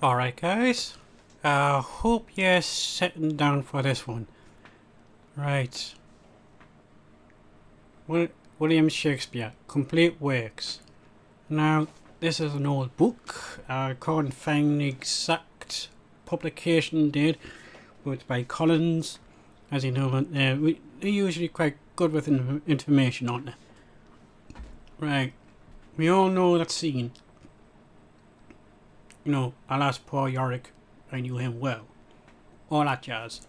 Alright guys, I hope you're sitting down for this one. Right. William Shakespeare, Complete Works. Now, this is an old book. I can't find the exact publication date, but it's by Collins. As you know, they're usually quite good with information, aren't they? Right. We all know that scene. You know, alas, poor Yorick, I knew him well. All that jazz.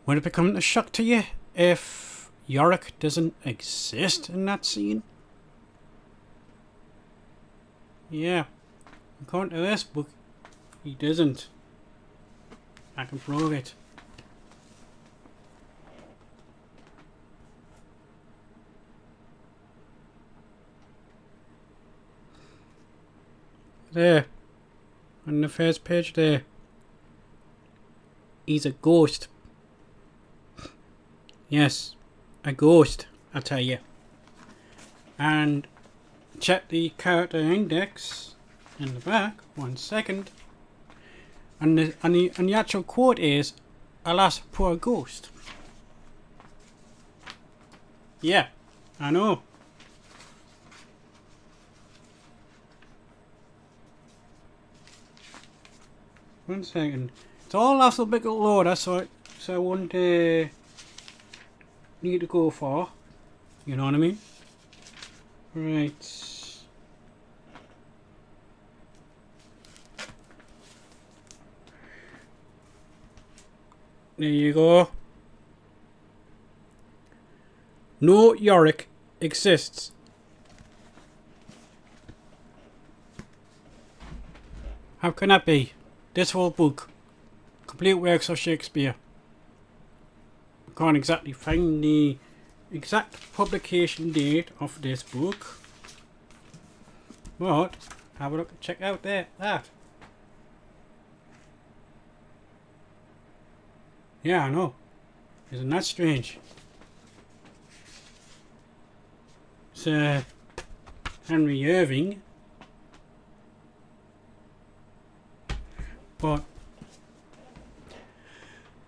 Would it become a shock to you if Yorick doesn't exist in that scene? Yeah, according to this book, he doesn't. I can prove it. There, on the first page there, he's a ghost. Yes, a ghost, I tell you. And check the character index in the back, 1 second. And the actual quote is, alas, poor ghost. Yeah, I know. One second. It's all alphabetical order, so I won't need to go far. You know what I mean? Right. There you go. No Yorick exists. How can that be? This whole book, Complete Works of Shakespeare. I can't exactly find the exact publication date of this book, but have a look, check out that. Yeah, I know. Isn't that strange? Sir Henry Irving. But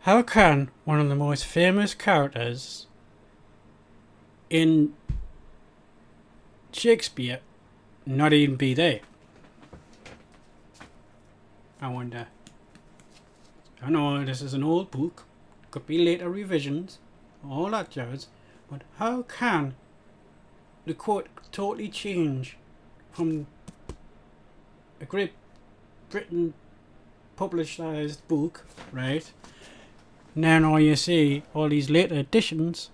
how can one of the most famous characters in Shakespeare not even be there? I wonder. I know this is an old book, could be later revisions, all that jazz, but how can the quote totally change from a Great Britain publicized book, right? Now you see all these later editions,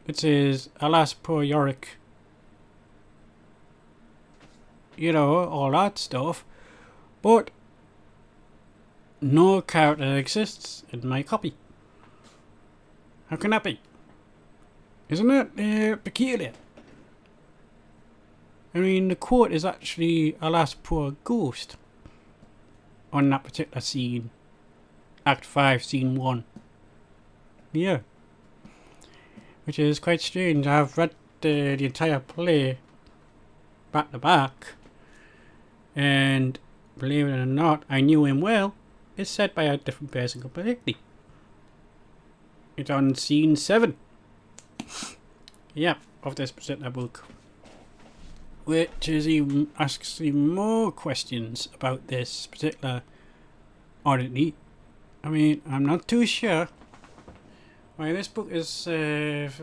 it says, alas, poor Yorick. You know, all that stuff. But no character exists in my copy. How can that be? Isn't it peculiar? I mean, the quote is actually, alas, poor ghost, on that particular scene. Act 5, Scene 1. Yeah. Which is quite strange. I've read the entire play back to back, and believe it or not, I knew him well. It's said by a different person completely. It's on Scene 7. Yeah, of this particular book. Which is even asks even more questions about this particular oddity. I mean, I'm not too sure why this book is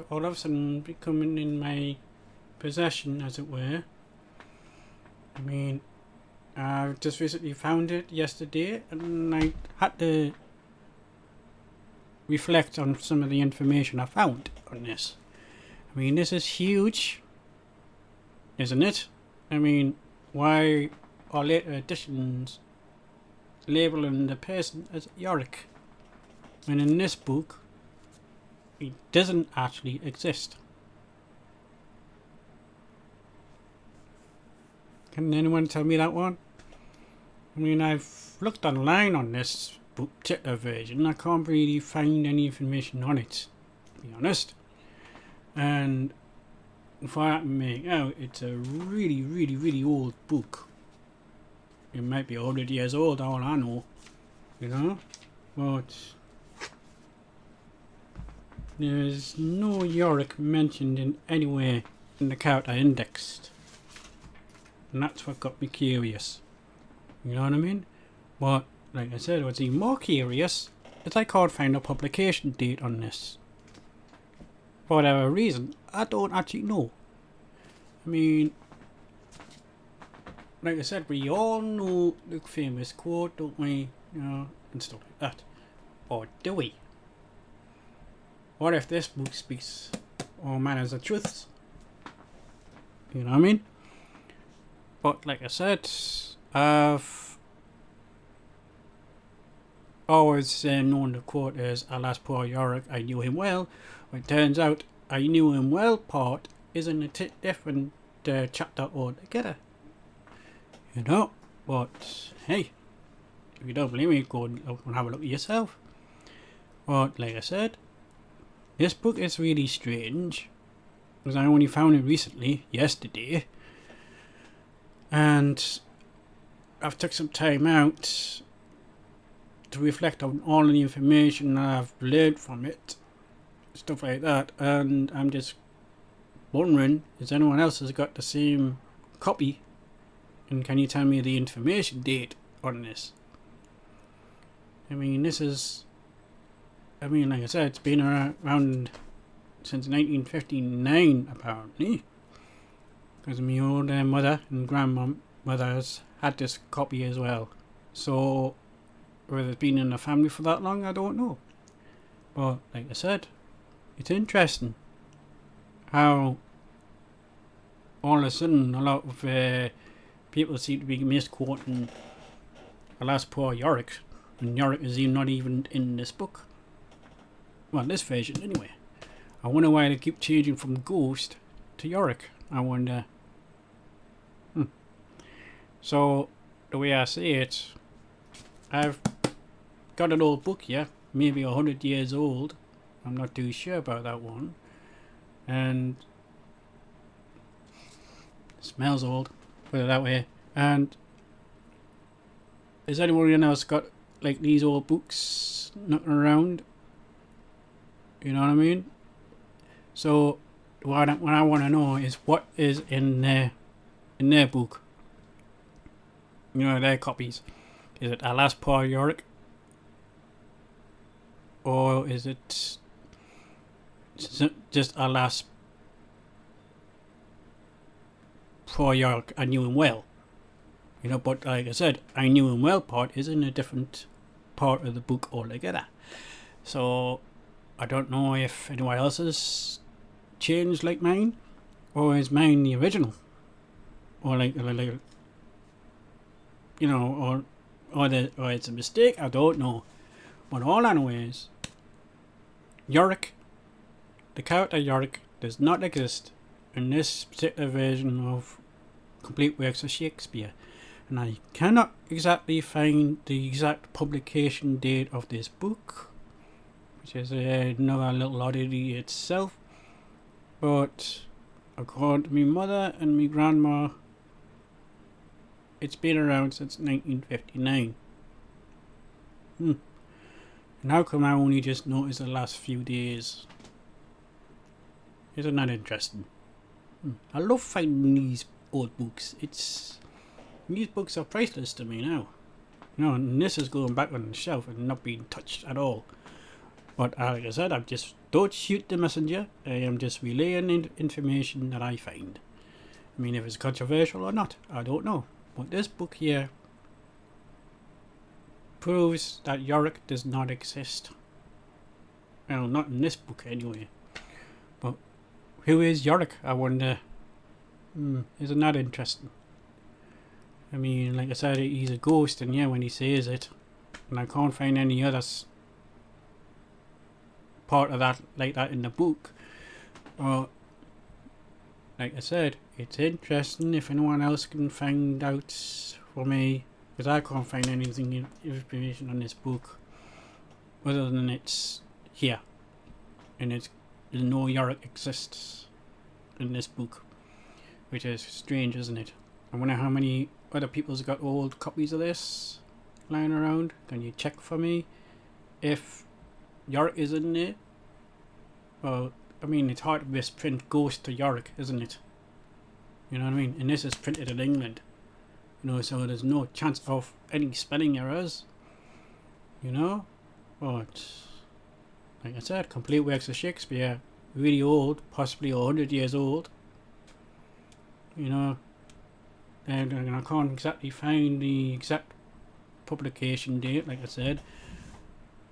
all of a sudden becoming in my possession, as it were. I mean, I just recently found it yesterday, and I had to reflect on some of the information I found on this. I mean, this is huge, isn't it? I mean, why are later editions labelling the person as Yorick when in this book he doesn't actually exist? Can anyone tell me that one? I mean, I've looked online on this book particular version. I can't really find any information on it, to be honest. And if I can make out, it's a really, really, really old book. It might be 100 years old, all I know. You know? But there's no Yorick mentioned in anywhere in the character indexed. And that's what got me curious. You know what I mean? But, like I said, what's even more curious is I can't find a publication date on this. For whatever reason, I don't actually know. I mean, like I said, we all know the famous quote, don't we? You know, and stuff like that. Or do we? What if this book speaks all manners of truths? You know what I mean? But like I said, I've always known the quote as, "Alas, poor Yorick, I knew him well." But it turns out, "I knew him well" part is in a different chapter altogether. You know? But hey, if you don't believe me, go and have a look at yourself. But like I said, this book is really strange, because I only found it recently, yesterday, and I've took some time out to reflect on all the information I've learned from it, stuff like that, and I'm just wondering, is anyone else has got the same copy, and can you tell me the information date on this? I mean, like I said, it's been around since 1959, apparently. Because my old mother and grandmothers had this copy as well. So, whether it's been in the family for that long, I don't know. But, like I said, it's interesting how all of a sudden a lot of people seem to be misquoting "Alas, poor Yorick," and Yorick is not even in this book. Well, this version anyway. I wonder why they keep changing from Ghost to Yorick. I wonder. So, the way I see it, I've got an old book here, maybe 100 years old. I'm not too sure about that one. And it smells old, put it that way. And has anyone else got like these old books knocking around? You know what I mean? So what I want to know is what is in their book. You know, their copies. Is it "Alas, poor Yorick"? Or is it just "Alas, poor Yorick, I knew him well"? You know, but like I said, "I knew him well" part is in a different part of the book altogether. So I don't know if anyone else has changed like mine, or is mine the original, or like you know, or it's a mistake. I don't know, but all I know is Yorick, the character Yorick, does not exist in this particular version of complete works of Shakespeare, and I cannot exactly find the exact publication date of this book, which is another little oddity itself. But according to my mother and my grandma, it's been around since 1959. And how come I only just noticed the last few days? Isn't that interesting? I love finding these old books. These books are priceless to me now. You know, and this is going back on the shelf and not being touched at all. But like I said, I just don't shoot the messenger. I am just relaying information that I find. I mean, if it's controversial or not, I don't know. But this book here proves that Yorick does not exist. Well, not in this book anyway. But who is Yorick, I wonder? Isn't that interesting? I mean, like I said, he's a ghost, and yeah, when he says it, and I can't find any other part of that like that in the book. Well, like I said, it's interesting if anyone else can find out for me, because I can't find anything information on this book other than it's here, and there's no Yorick exists in this book, which is strange, isn't it? I wonder how many other people's got old copies of this lying around. Can you check for me if Yorick is in there? Well, I mean, it's hard to misprint Ghost to Yorick, isn't it? You know what I mean? And this is printed in England. You know, so there's no chance of any spelling errors. You know? But, like I said, complete works of Shakespeare. Really old, possibly 100 years old. You know? And I can't exactly find the exact publication date, like I said.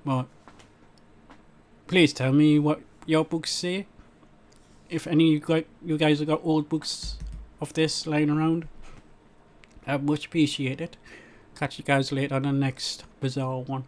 But, please tell me what your books say. If any of you guys have got old books of this lying around, I'd much appreciate it. Catch you guys later on the next bizarre one.